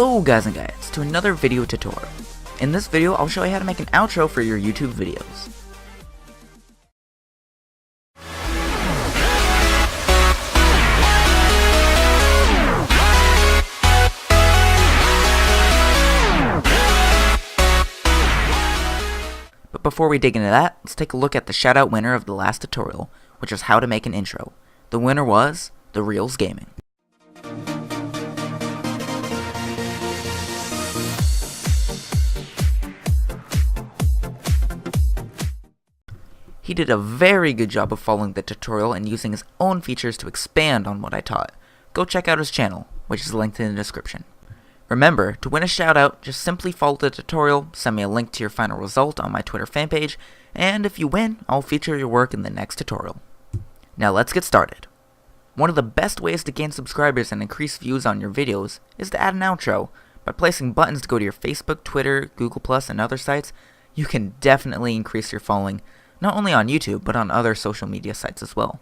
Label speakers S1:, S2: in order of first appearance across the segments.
S1: Hello guys and guys, to another video tutorial. In this video, I'll show you how to make an outro for your YouTube videos. But before we dig into that, let's take a look at the shoutout winner of the last tutorial, which is how to make an intro. The winner was The Reels Gaming. He did a very good job of following the tutorial and using his own features to expand on what I taught. Go check out his channel, which is linked in the description. Remember, to win a shoutout, just simply follow the tutorial, send me a link to your final result on my Twitter fan page, and if you win, I'll feature your work in the next tutorial. Now let's get started. One of the best ways to gain subscribers and increase views on your videos is to add an outro. By placing buttons to go to your Facebook, Twitter, Google+, and other sites, you can definitely increase your following, not only on YouTube, but on other social media sites as well.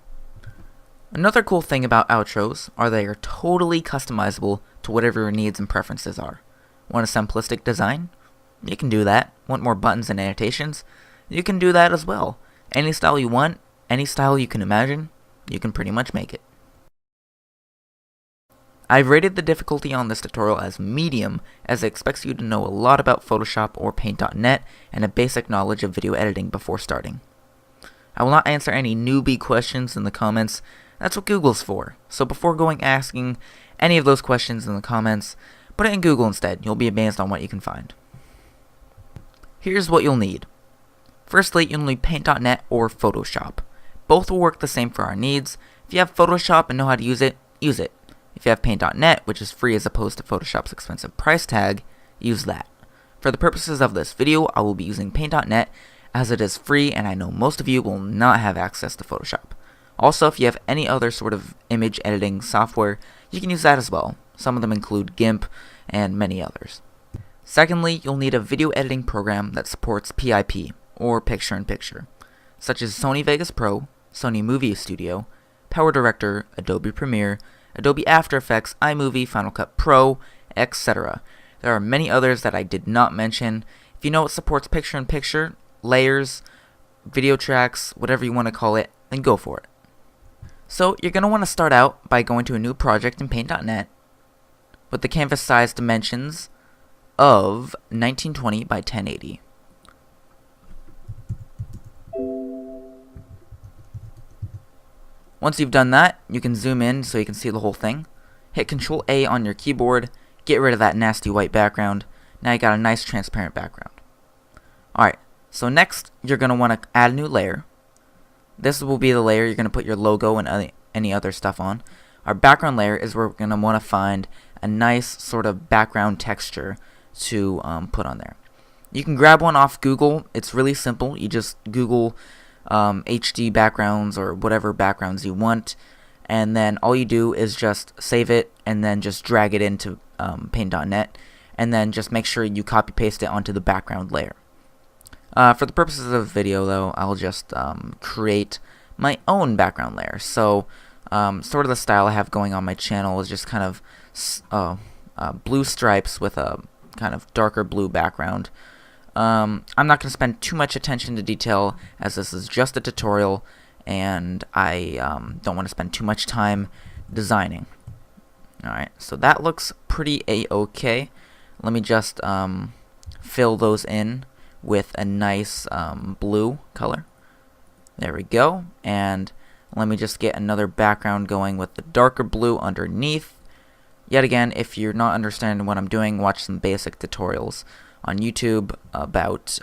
S1: Another cool thing about outros are they are totally customizable to whatever your needs and preferences are. Want a simplistic design? You can do that. Want more buttons and annotations? You can do that as well. Any style you want, any style you can imagine, you can pretty much make it. I've rated the difficulty on this tutorial as medium, as it expects you to know a lot about Photoshop or Paint.net and a basic knowledge of video editing before starting. I will not answer any newbie questions in the comments. That's what Google's for. So before asking any of those questions in the comments, put it in Google instead. You'll be amazed on what you can find. Here's what you'll need. Firstly, you'll need Paint.net or Photoshop. Both will work the same for our needs. If you have Photoshop and know how to use it, use it. If you have Paint.net, which is free as opposed to Photoshop's expensive price tag, use that. For the purposes of this video, I will be using Paint.net as it is free, and I know most of you will not have access to Photoshop. Also, if you have any other sort of image editing software, you can use that as well. Some of them include GIMP and many others. Secondly, you'll need a video editing program that supports PIP, or picture-in-picture, such as Sony Vegas Pro, Sony Movie Studio, Power Director, Adobe Premiere, Adobe After Effects, iMovie, Final Cut Pro, etc. There are many others that I did not mention. If you know it supports picture-in-picture, layers, video tracks, whatever you want to call it, then go for it. So you're going to want to start out by going to a new project in Paint.net with the canvas size dimensions of 1920 by 1080. Once you've done that, you can zoom in so you can see the whole thing. Hit Ctrl A on your keyboard, get rid of that nasty white background. Now you got a nice transparent background. Alright, so next you're going to want to add a new layer. This will be the layer you're going to put your logo and any other stuff on. Our background layer is where we're going to want to find a nice sort of background texture to put on there. You can grab one off Google. It's really simple. You just Google HD backgrounds or whatever backgrounds you want, and then all you do is just save it and then just drag it into Paint.net, and then just make sure you copy paste it onto the background layer. For the purposes of the video though, I'll just create my own background layer. So sort of the style I have going on my channel is just kind of blue stripes with a kind of darker blue background. I'm not going to spend too much attention to detail as this is just a tutorial and I don't want to spend too much time designing. Alright, so that looks pretty a-okay. Let me just fill those in with a nice blue color. There we go. And let me just get another background going with the darker blue underneath. Yet again, if you're not understanding what I'm doing, watch some basic tutorials on YouTube about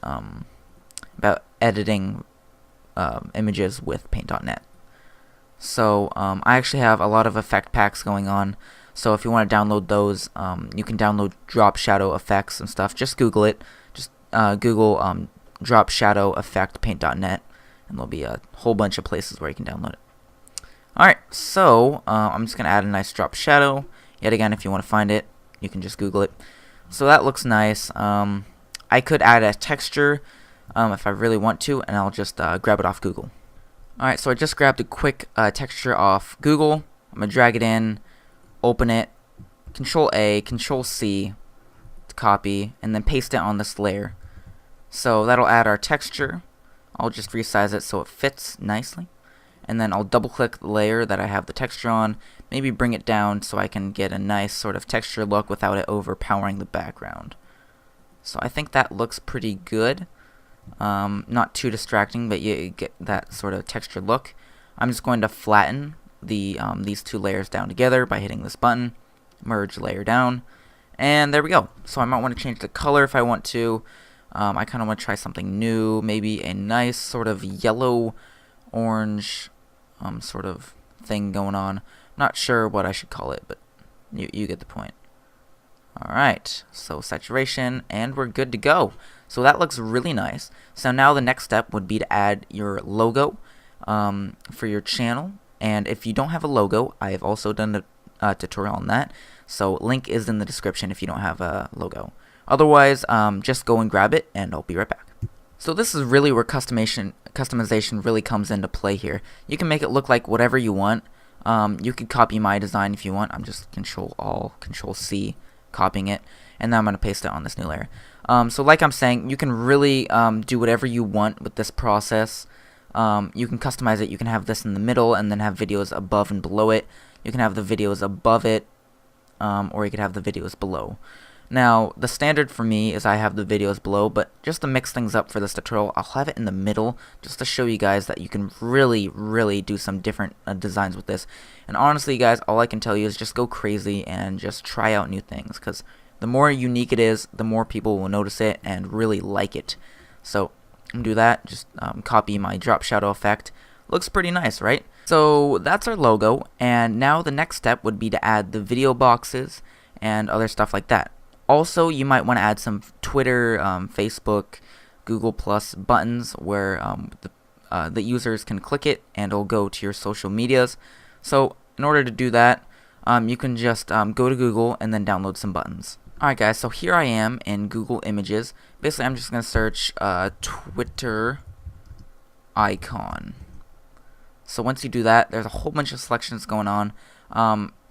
S1: editing images with Paint.net. So I actually have a lot of effect packs going on. So if you want to download those, you can download drop shadow effects and stuff. Just Google it. Just Google drop shadow effect Paint.net, and there'll be a whole bunch of places where you can download it. Alright, so I'm just going to add a nice drop shadow. Yet again, if you want to find it, you can just Google it. So that looks nice. I could add a texture if I really want to, and I'll just grab it off Google. Alright, so I just grabbed a quick texture off Google. I'm going to drag it in, open it, Control A, Control C, copy and then paste it on this layer. So that'll add our texture. I'll just resize it so it fits nicely. And then I'll double click the layer that I have the texture on, maybe bring it down so I can get a nice sort of texture look without it overpowering the background. So I think that looks pretty good. Not too distracting, but you get that sort of texture look. I'm just going to flatten these two layers down together by hitting this button, merge layer down, and there we go. So I might want to change the color if I want to. I kind of want to try something new, maybe a nice sort of yellow orange sort of thing going on. Not sure what I should call it, but you get the point. Alright, so saturation, and we're good to go. So that looks really nice. So now the next step would be to add your logo for your channel. And if you don't have a logo, I have also done a tutorial on that. So link is in the description if you don't have a logo. Otherwise, just go and grab it, and I'll be right back. So this is really where customization really comes into play here. You can make it look like whatever you want. You could copy my design if you want. I'm just Control-C, copying it, and then I'm going to paste it on this new layer. So like I'm saying, you can really do whatever you want with this process. You can customize it. You can have this in the middle and then have videos above and below it. You can have the videos above it, or you could have the videos below. Now, the standard for me is I have the videos below, but just to mix things up for this tutorial, I'll have it in the middle, just to show you guys that you can really do some different designs with this. And honestly, guys, all I can tell you is just go crazy and just try out new things, because the more unique it is, the more people will notice it and really like it. So, I'm gonna do that, just copy my drop shadow effect. Looks pretty nice, right? So, that's our logo, and now the next step would be to add the video boxes and other stuff like that. Also, you might want to add some Twitter, Facebook, Google Plus buttons where the users can click it and it'll go to your social medias. So, in order to do that, you can just go to Google and then download some buttons. Alright guys, so here I am in Google Images. Basically, I'm just going to search Twitter icon. So once you do that, there's a whole bunch of selections going on.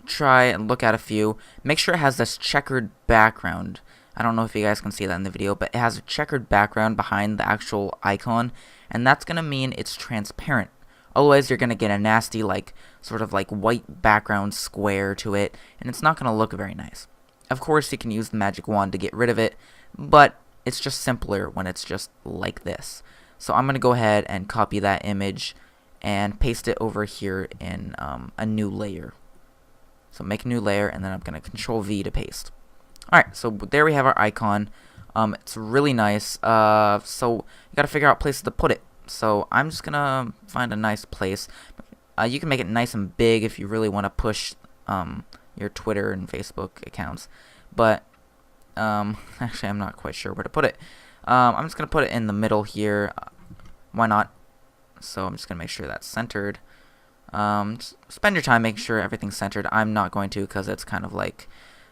S1: Try and look at a few. Make sure it has this checkered background. I don't know if you guys can see that in the video, but it has a checkered background behind the actual icon, and that's gonna mean it's transparent. Otherwise, you're gonna get a nasty, sort of white background square to it, and it's not gonna look very nice. Of course, you can use the magic wand to get rid of it, but it's just simpler when it's just like this. So I'm gonna go ahead and copy that image and paste it over here in a new layer. So make a new layer, and then I'm going to Control-V to paste. Alright, so there we have our icon. It's really nice. So you got to figure out places to put it. So I'm just going to find a nice place. You can make it nice and big if you really want to push your Twitter and Facebook accounts. But actually, I'm not quite sure where to put it. I'm just going to put it in the middle here. Why not? So I'm just going to make sure that's centered. Just spend your time making sure everything's centered. I'm not going to, because it's kind of like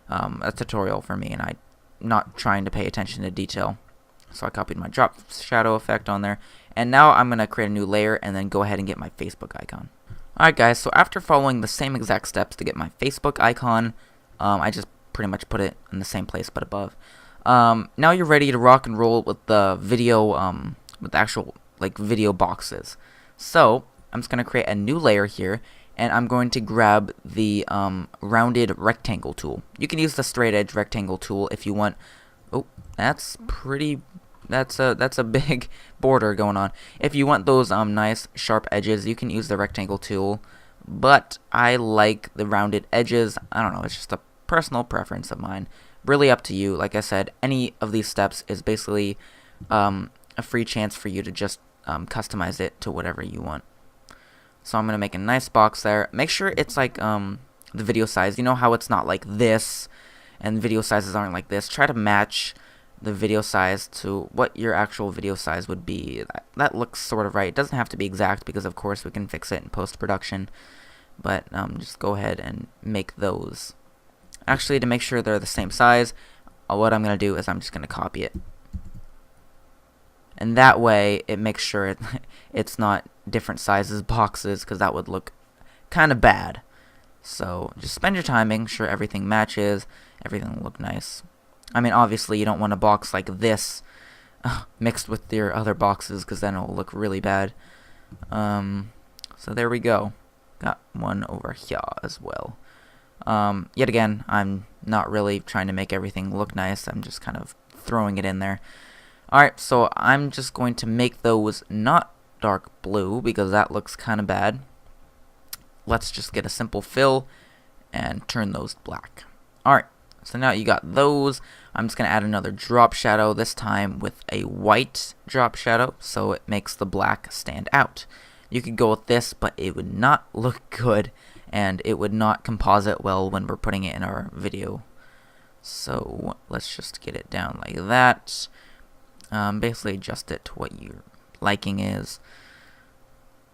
S1: a tutorial for me, and I'm not trying to pay attention to detail. So I copied my drop shadow effect on there, and now I'm going to create a new layer and then go ahead and get my Facebook icon. Alright guys, so after following the same exact steps to get my Facebook icon, I just pretty much put it in the same place but above. Now you're ready to rock and roll with the video, with the actual video boxes. So I'm just going to create a new layer here, and I'm going to grab the rounded rectangle tool. You can use the straight edge rectangle tool if you want. Oh, that's a big border going on. If you want those nice sharp edges, you can use the rectangle tool, but I like the rounded edges. I don't know, it's just a personal preference of mine. Really up to you. Like I said, any of these steps is basically a free chance for you to just customize it to whatever you want. So I'm going to make a nice box there. Make sure it's the video size. You know how it's not like this, and video sizes aren't like this. Try to match the video size to what your actual video size would be. That looks sort of right. It doesn't have to be exact, because of course we can fix it in post-production. But just go ahead and make those. Actually, to make sure they're the same size, what I'm going to do is I'm just going to copy it. And that way, it makes sure it's not different sizes boxes, because that would look kind of bad. So just spend your time making sure everything matches, everything will look nice. I mean, obviously you don't want a box like this mixed with your other boxes, because then it'll look really bad. So there we go. Got one over here as well. Yet again, I'm not really trying to make everything look nice. I'm just kind of throwing it in there. Alright, so I'm just going to make those not dark blue, because that looks kind of bad. Let's just get a simple fill and turn those black. Alright, so now you got those. I'm just going to add another drop shadow, this time with a white drop shadow, so it makes the black stand out. You could go with this, but it would not look good, and it would not composite well when we're putting it in our video. So let's just get it down like that. Basically adjust it to what your liking is.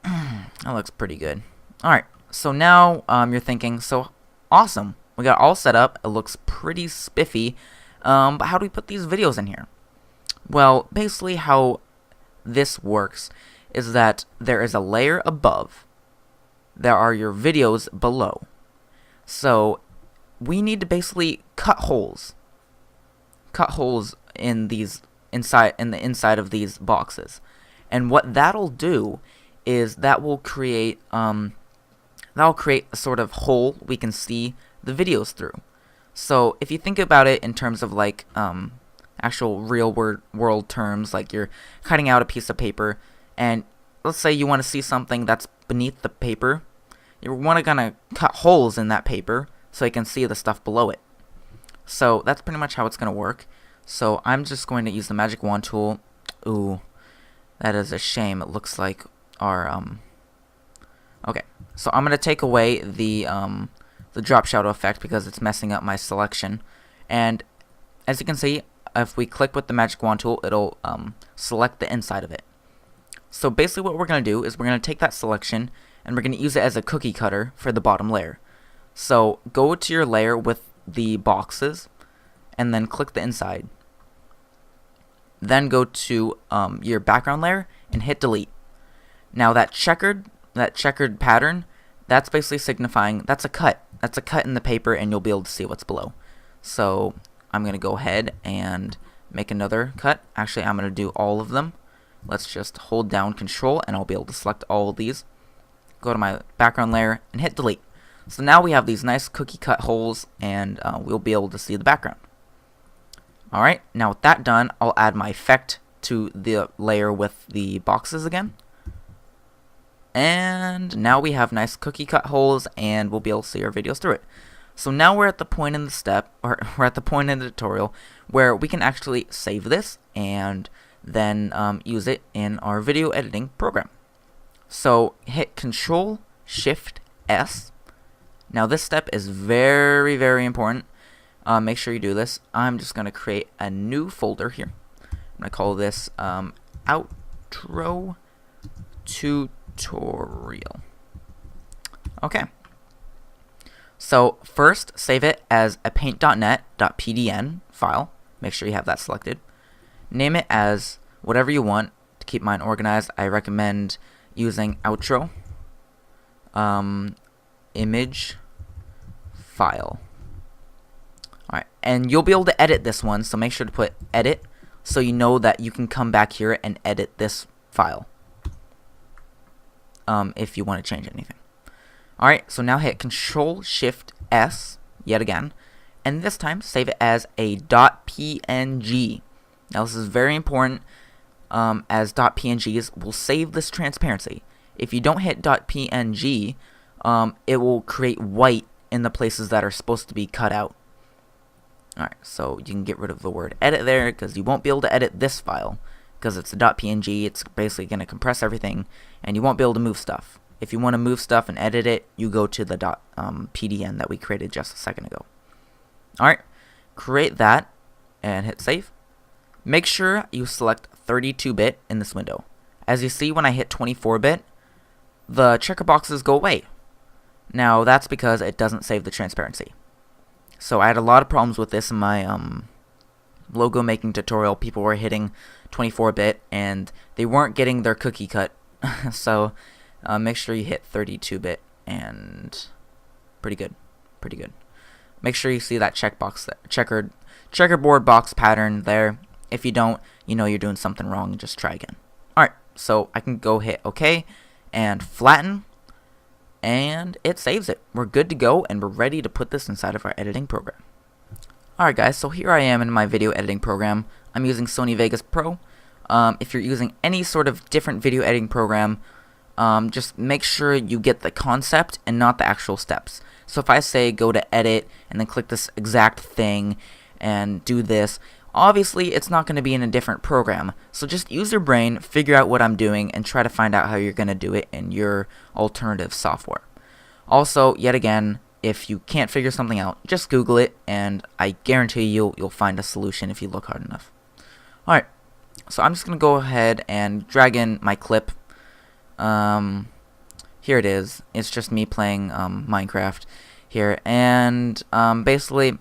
S1: That looks pretty good. Alright, so now you're thinking, so awesome, we got all set up, it looks pretty spiffy, but how do we put these videos in here? Well, basically how this works is that there is a layer above, there are your videos below. So we need to basically cut holes in these in the inside of these boxes, and what that'll do is that will create a sort of hole we can see the videos through. So if you think about it in terms of like actual real world terms, like you're cutting out a piece of paper, and let's say you want to see something that's beneath the paper, you want to kind of cut holes in that paper so you can see the stuff below it. So that's pretty much how it's going to work. So I'm just going to use the magic wand tool. Ooh, that is a shame. It looks like our okay. So I'm going to take away the drop shadow effect because it's messing up my selection. And as you can see, if we click with the magic wand tool, it'll select the inside of it. So basically what we're going to do is we're going to take that selection and we're going to use it as a cookie cutter for the bottom layer. So go to your layer with the boxes and then click the inside. Then go to your background layer and hit delete. Now that checkered pattern, that's basically signifying that's a cut. That's a cut in the paper, and you'll be able to see what's below. So I'm going to go ahead and make another cut. Actually, I'm going to do all of them. Let's just hold down Control, and I'll be able to select all of these. Go to my background layer and hit delete. So now we have these nice cookie cut holes, and we'll be able to see the background. Alright, now with that done, I'll add my effect to the layer with the boxes again. And now we have nice cookie cut holes, and we'll be able to see our videos through it. So now we're at the point in the step, or we're at the point in the tutorial where we can actually save this and then use it in our video editing program. So hit Control Shift S. Now this step is very, very important. Make sure you do this. I'm just going to create a new folder here. I'm going to call this Outro Tutorial. Okay. So first, save it as a paint.net.pdn file. Make sure you have that selected. Name it as whatever you want. To keep mine organized, I recommend using outro image file. Alright, and you'll be able to edit this one, so make sure to put edit so you know that you can come back here and edit this file if you want to change anything. Alright, so now hit Control Shift S yet again, and this time save it as a .png. Now this is very important, as .pngs will save this transparency. If you don't hit .png, it will create white in the places that are supposed to be cut out. Alright, so you can get rid of the word edit there, because you won't be able to edit this file, because it's a .png. It's basically going to compress everything, and you won't be able to move stuff. If you want to move stuff and edit it, you go to the .pdn that we created just a second ago. Alright, create that, and hit save. Make sure you select 32-bit in this window. As you see, when I hit 24-bit, the checker boxes go away. Now, that's because it doesn't save the transparency. So I had a lot of problems with this in my logo making tutorial. People were hitting 24-bit and they weren't getting their cookie cut. So make sure you hit 32-bit, and pretty good. Make sure you see that checkbox, that checkered checkerboard box pattern there. If you don't, you know you're doing something wrong, just try again. Alright, so I can go hit OK and flatten, and it saves it. We're good to go, and we're ready to put this inside of our editing program. Alright guys, so here I am in my video editing program. I'm using Sony Vegas Pro. If you're using any sort of different video editing program, just make sure you get the concept and not the actual steps. So if I say go to edit and then click this exact thing and do this, obviously it's not going to be in a different program. So just use your brain, figure out what I'm doing, and try to find out how you're going to do it in your alternative software. Also, yet again, if you can't figure something out, just Google it, and I guarantee you'll find a solution if you look hard enough. Alright, so I'm just going to go ahead and drag in my clip. Here it is. It's just me playing Minecraft here, and basically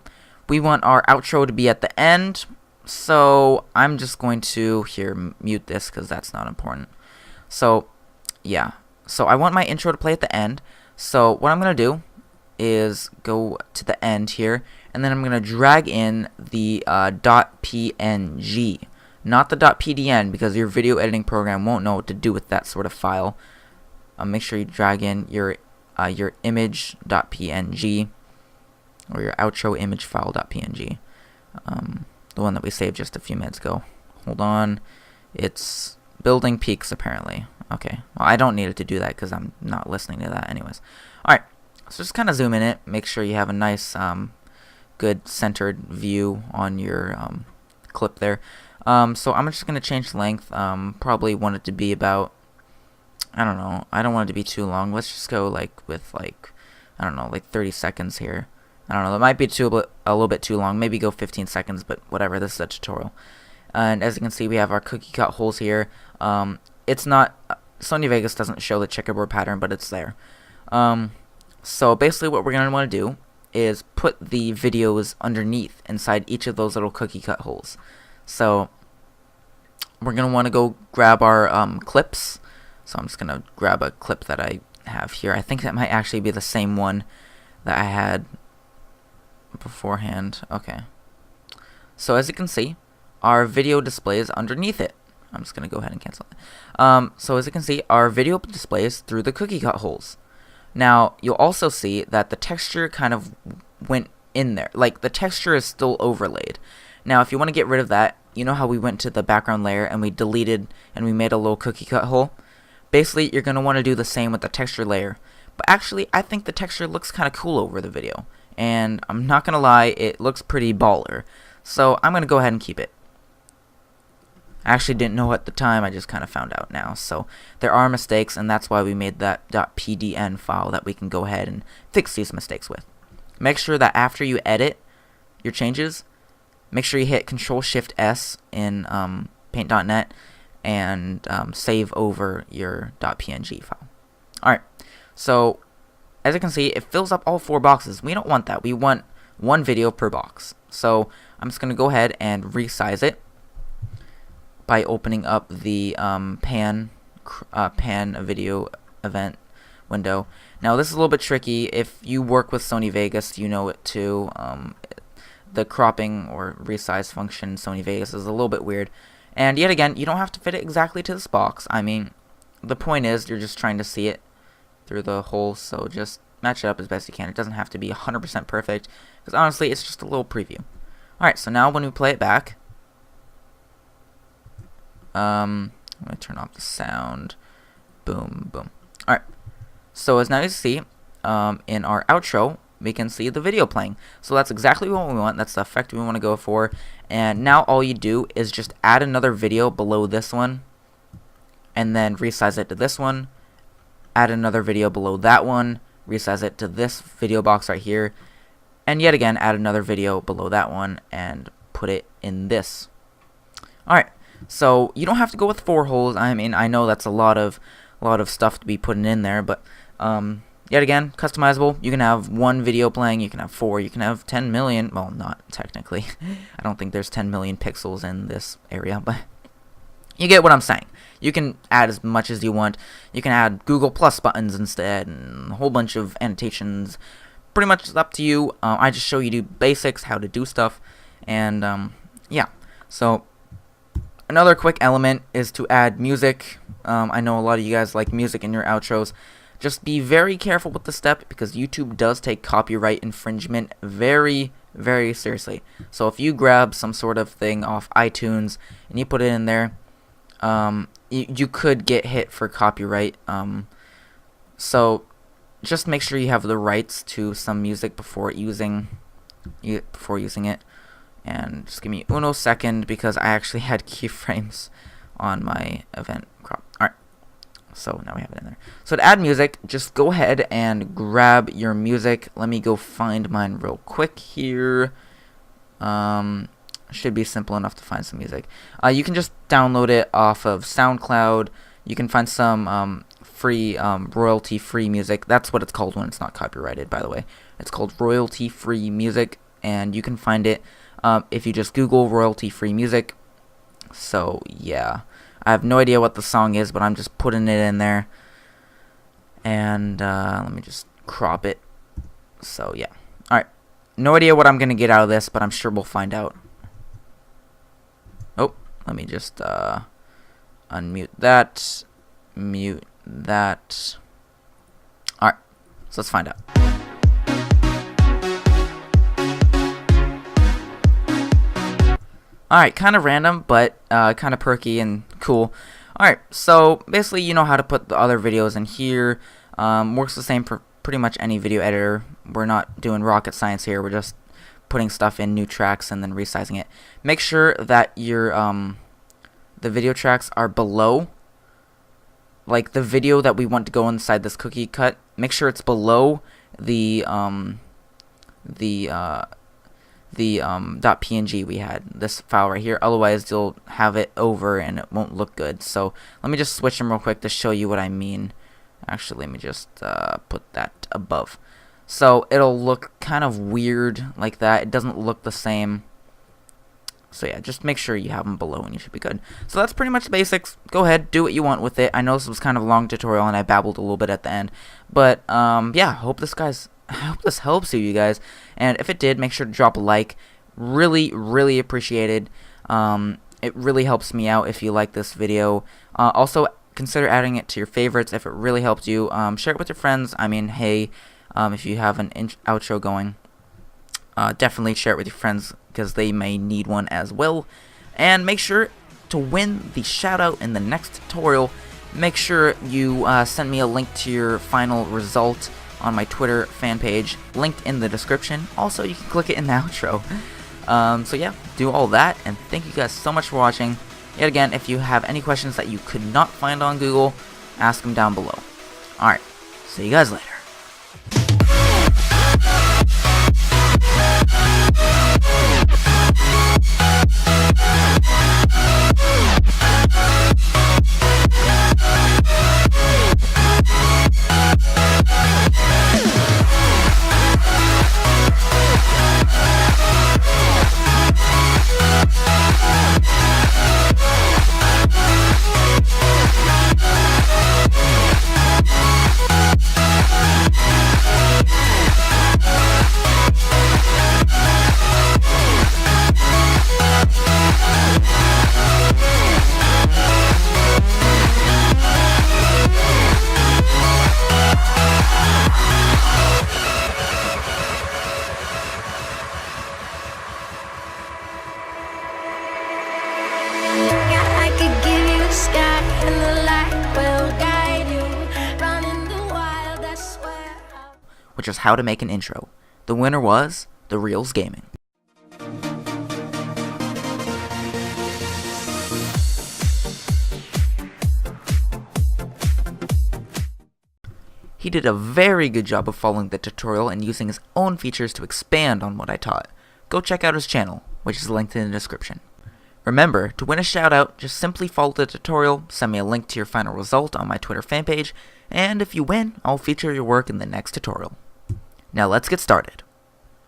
S1: we want our outro to be at the end, so I'm just going to mute this because that's not important. So yeah, so I want my intro to play at the end, so what I'm going to do is go to the end here, and then I'm going to drag in the .png, not the .pdn, because your video editing program won't know what to do with that sort of file. Make sure you drag in your image.png, or your outro image file.png, the one that we saved just a few minutes ago. Hold on, it's building peaks apparently. Okay, well I don't need it to do that because I'm not listening to that anyways. Alright, so just kind of zoom in it, make sure you have a nice good centered view on your clip there. So I'm just going to change the length, probably want it to be about, I don't know, I don't want it to be too long. Let's just go with I don't know, like 30 seconds here. I don't know, that might be a little bit too long. Maybe go 15 seconds, but whatever, this is a tutorial. And as you can see, we have our cookie cut holes here. It's not, Sony Vegas doesn't show the checkerboard pattern, but it's there. So basically what we're going to want to do is put the videos underneath inside each of those little cookie cut holes. So we're going to want to go grab our clips. So I'm just going to grab a clip that I have here. I think that might actually be the same one that I had beforehand. Okay. So as you can see, our video displays underneath it. I'm just going to go ahead and cancel it. So as you can see, our video displays through the cookie cut holes. Now, you'll also see that the texture kind of went in there. Like, the texture is still overlaid. Now, if you want to get rid of that, you know how we went to the background layer and we deleted and we made a little cookie cut hole? Basically, you're going to want to do the same with the texture layer. But actually, I think the texture looks kind of cool over the video. And I'm not going to lie, it looks pretty baller. So I'm going to go ahead and keep it. I actually didn't know at the time, I just kind of found out now. So there are mistakes, and that's why we made that .pdn file that we can go ahead and fix these mistakes with. Make sure that after you edit your changes, make sure you hit Control-Shift-S in Paint.net and save over your .png file. Alright, so as you can see, it fills up all 4 boxes. We don't want that. We want one video per box. So I'm just going to go ahead and resize it by opening up the pan video event window. Now this is a little bit tricky. If you work with Sony Vegas, you know it too. The cropping or resize function in Sony Vegas is a little bit weird. And yet again, you don't have to fit it exactly to this box. I mean, the point is you're just trying to see it through the hole, so just match it up as best you can. It doesn't have to be 100% perfect, because honestly, it's just a little preview. Alright, so now when we play it back, I'm going to turn off the sound. Boom, boom. Alright, so as now you see, in our outro, we can see the video playing. So that's exactly what we want. That's the effect we want to go for. And now all you do is just add another video below this one, and then resize it to this one. Add another video below that one, resize it to this video box right here, and yet again add another video below that one and put it in this. Alright, so you don't have to go with 4 holes. I mean, I know that's a lot of stuff to be putting in there, but yet again, customizable. You can have 1 video playing, you can have 4, you can have 10 million. Well, not technically. I don't think there's 10 million pixels in this area, but you get what I'm saying. You can add as much as you want. You can add Google Plus buttons instead, and a whole bunch of annotations. Pretty much it's up to you. I just show you basics, how to do stuff. And yeah, so another quick element is to add music. I know a lot of you guys like music in your outros. Just be very careful with the step, because YouTube does take copyright infringement very, very seriously. So if you grab some sort of thing off iTunes and you put it in there, you could get hit for copyright. So just make sure you have the rights to some music before using it. And just give me uno second, because I actually had keyframes on my event crop. Alright, so now we have it in there. So to add music, just go ahead and grab your music. Let me go find mine real quick here. Should be simple enough to find some music. You can just download it off of SoundCloud. You can find some free royalty-free music. That's what it's called when it's not copyrighted, by the way. It's called royalty-free music, and you can find it if you just Google royalty-free music. So yeah, I have no idea what the song is, but I'm just putting it in there. And let me just crop it. So yeah, alright. No idea what I'm gonna get out of this, but I'm sure we'll find out. Oh, let me just unmute that, mute that. Alright, so let's find out. Alright, kind of random, but kind of perky and cool. Alright, so basically you know how to put the other videos in here. Works the same for pretty much any video editor. We're not doing rocket science here. We're just putting stuff in new tracks and then resizing it. Make sure that your the video tracks are below, like the video that we want to go inside this cookie cut. Make sure it's below the .png we had, this file right here. Otherwise you'll have it over and it won't look good. So let me just switch them real quick to show you what I mean. Actually, let me just put that above. So it'll look kind of weird like that. It doesn't look the same. So yeah, just make sure you have them below and you should be good. So that's pretty much the basics. Go ahead, do what you want with it. I know this was kind of a long tutorial and I babbled a little bit at the end. But yeah, I hope this helps you guys. And if it did, make sure to drop a like. Really, really appreciated. It really helps me out if you like this video. Also, consider adding it to your favorites if it really helped you. Share it with your friends. I mean, hey, if you have an outro going, definitely share it with your friends, because they may need one as well. And make sure to win the shout out in the next tutorial. Make sure you send me a link to your final result on my Twitter fan page, linked in the description. Also, you can click it in the outro. So yeah, do all that, and thank you guys so much for watching. Yet again, if you have any questions that you could not find on Google, ask them down below. Alright, see you guys later. Which is how to make an intro. The winner was The Reels Gaming. He did a very good job of following the tutorial and using his own features to expand on what I taught. Go check out his channel, which is linked in the description. Remember, to win a shout out, just simply follow the tutorial, send me a link to your final result on my Twitter fan page, and if you win, I'll feature your work in the next tutorial. Now let's get started.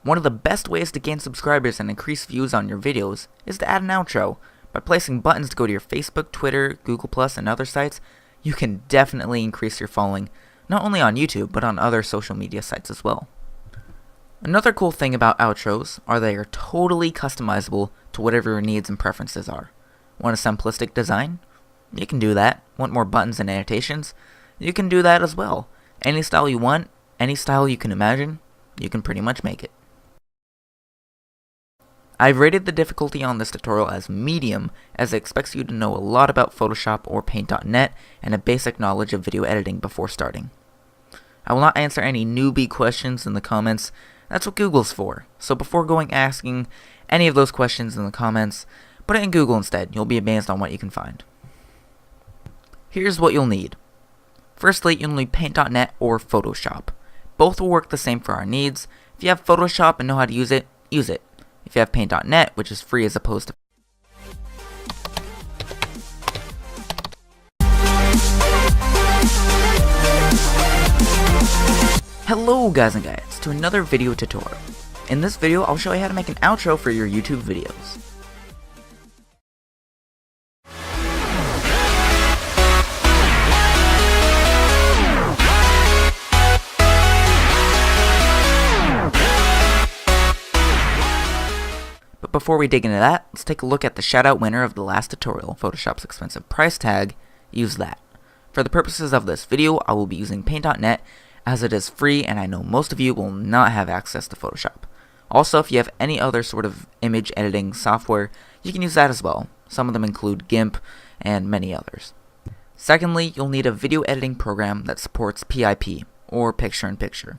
S1: One of the best ways to gain subscribers and increase views on your videos is to add an outro. By placing buttons to go to your Facebook, Twitter, Google+, and other sites, you can definitely increase your following, not only on YouTube, but on other social media sites as well. Another cool thing about outros are they are totally customizable to whatever your needs and preferences are. Want a simplistic design? You can do that. Want more buttons and annotations? You can do that as well. Any style you want, any style you can imagine, you can pretty much make it. I've rated the difficulty on this tutorial as medium, as it expects you to know a lot about Photoshop or Paint.net and a basic knowledge of video editing before starting. I will not answer any newbie questions in the comments. That's what Google's for. So before asking any of those questions in the comments, put it in Google instead. You'll be amazed on what you can find. Here's what you'll need. Firstly, you'll need Paint.net or Photoshop. Both will work the same for our needs. If you have Photoshop and know how to use it, use it. If you have Paint.net, which is free as opposed to Hello guys and guys, to another video tutorial. In this video, I'll show you how to make an outro for your YouTube videos. But before we dig into that, let's take a look at the shoutout winner of the last tutorial, Photoshop's expensive price tag. Use that. For the purposes of this video, I will be using Paint.net as it is free and I know most of you will not have access to Photoshop. Also, if you have any other sort of image editing software, you can use that as well. Some of them include GIMP and many others. Secondly, you'll need a video editing program that supports PIP, or picture-in-picture,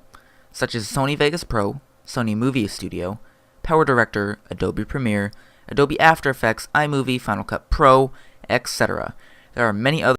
S1: such as Sony Vegas Pro, Sony Movie Studio, Power Director, Adobe Premiere, Adobe After Effects, iMovie, Final Cut Pro, etc. There are many other